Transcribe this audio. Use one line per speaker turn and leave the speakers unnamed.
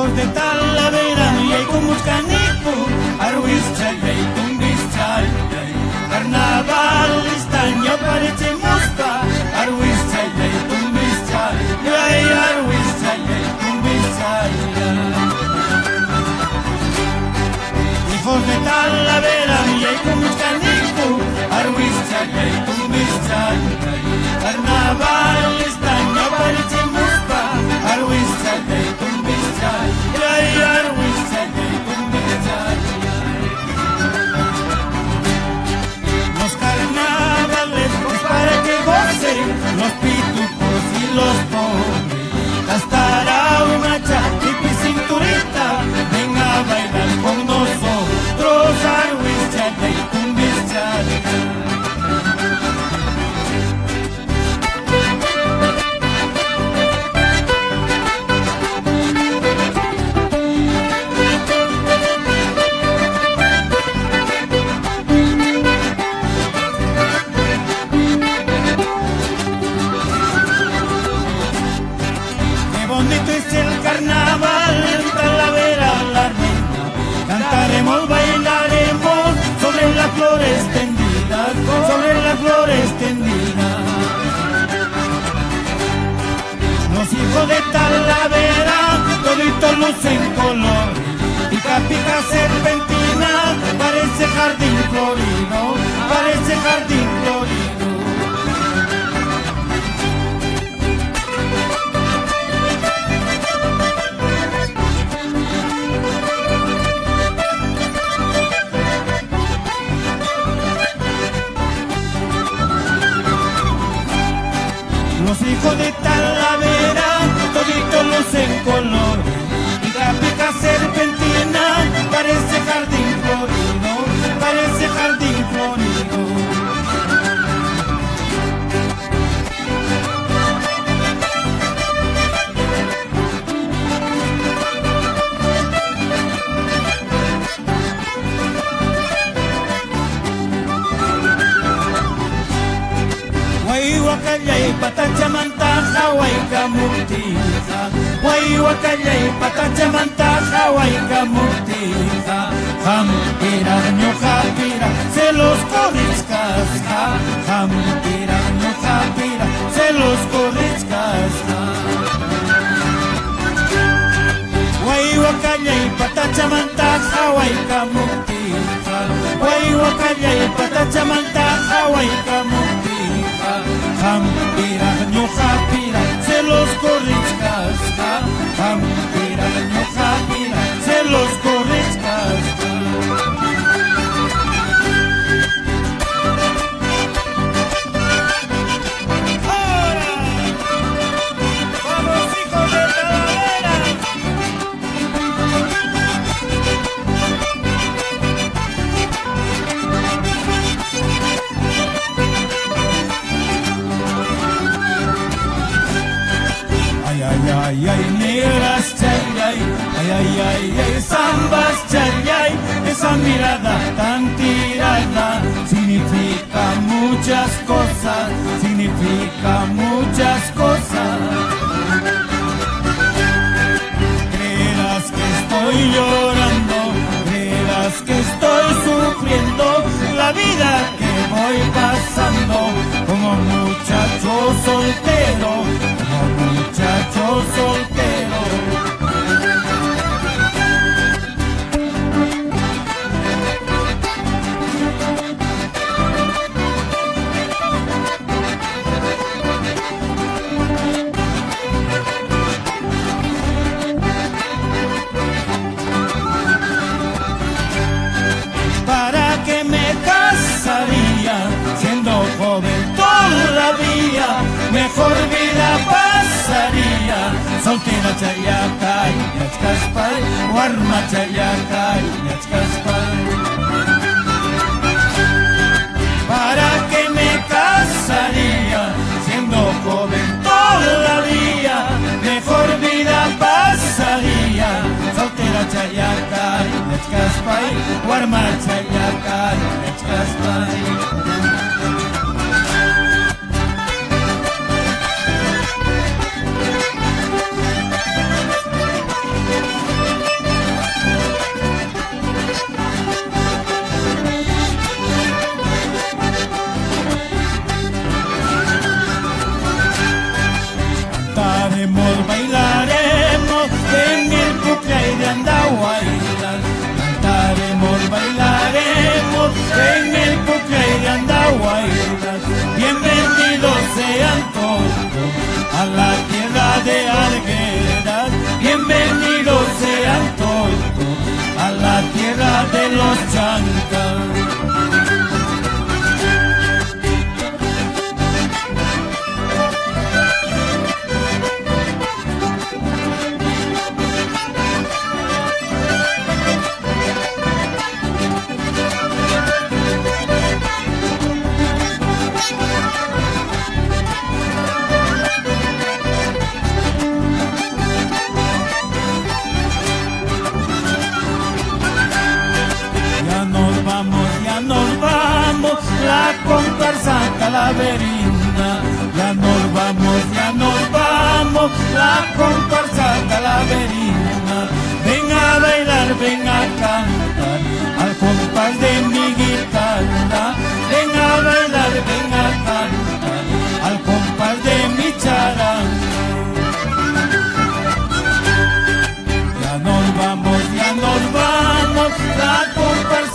hijos de Talavera, y hay como Canico, Arwis Chalay, Tumbis Chalay, Carnaval, Estaño, Pareche Mosca, Arwis Chalay, Tumbis Chalay, Arwis Chalay, Tumbis Chalay. Hijos de Talavera, y hay como Canico, Arwis Chalay, Tumbis Chalay, Carnaval, Estaño, Pareche Mosca, Arwis Chalay, Tumbis Chalay, Arwis Chalay, Tumbis Chalay. Los carnavales es para que gocen los pitucos y los pobres. Gastará una chaqueta y cinturita, venga a bailar con nosotros, Arwis Chalay, Tumbis Chalay. Bonito es el carnaval en Talavera la reina. Cantaremos, bailaremos sobre las flores tendidas, sobre las flores tendidas. Los hijos de Talavera toditos lucen colores, pica pica serpentina, parece jardín florido, parece jardín florido. Los hijos de Talavera, toditos lucen colores, pica pica serpentina, parece jardín florido, parece jardín florido. Wakallay patachamantaja waykamuptija, wakallay patachamantaja waykamuptija, jampira ñuqapira se los corriscasja, jampira ñuqapira se los corriscasja. Wakallay patachamantaja waykamuptija, wakallay patachamantaja waykamuptija, jampira ñuqapira se los corriscasja, jampira ñuqapira se los corriscasja. ¡Ahora! ¡Vamos, hijos de Talavera! Ay, ay, negras chalay, ay, zambas chalay, esa mirada tan tirada significa muchas cosas, significa muchas cosas. Creerás que estoy llorando, creerás que estoy sufriendo la vida que voy pasando como muchacho soltero, como muchacho soltero. ¿Para qué me casaría siendo joven todavía? Mejor vida pasaría soltera chayakay, yachkaspay, warma chayakay, yachkaspay. ¿Para qué me casaría siendo joven todavía? Mejor vida pasaría soltera chayakay, yachkaspay, warma chayakay, yachkaspay. Talaverina. Ya nos vamos, la comparsa Talaverina. Ven a bailar, ven a cantar, al compás de mi guitarra. Ven a bailar, ven a cantar, al compás de mi charanga. Ya nos vamos, la comparsa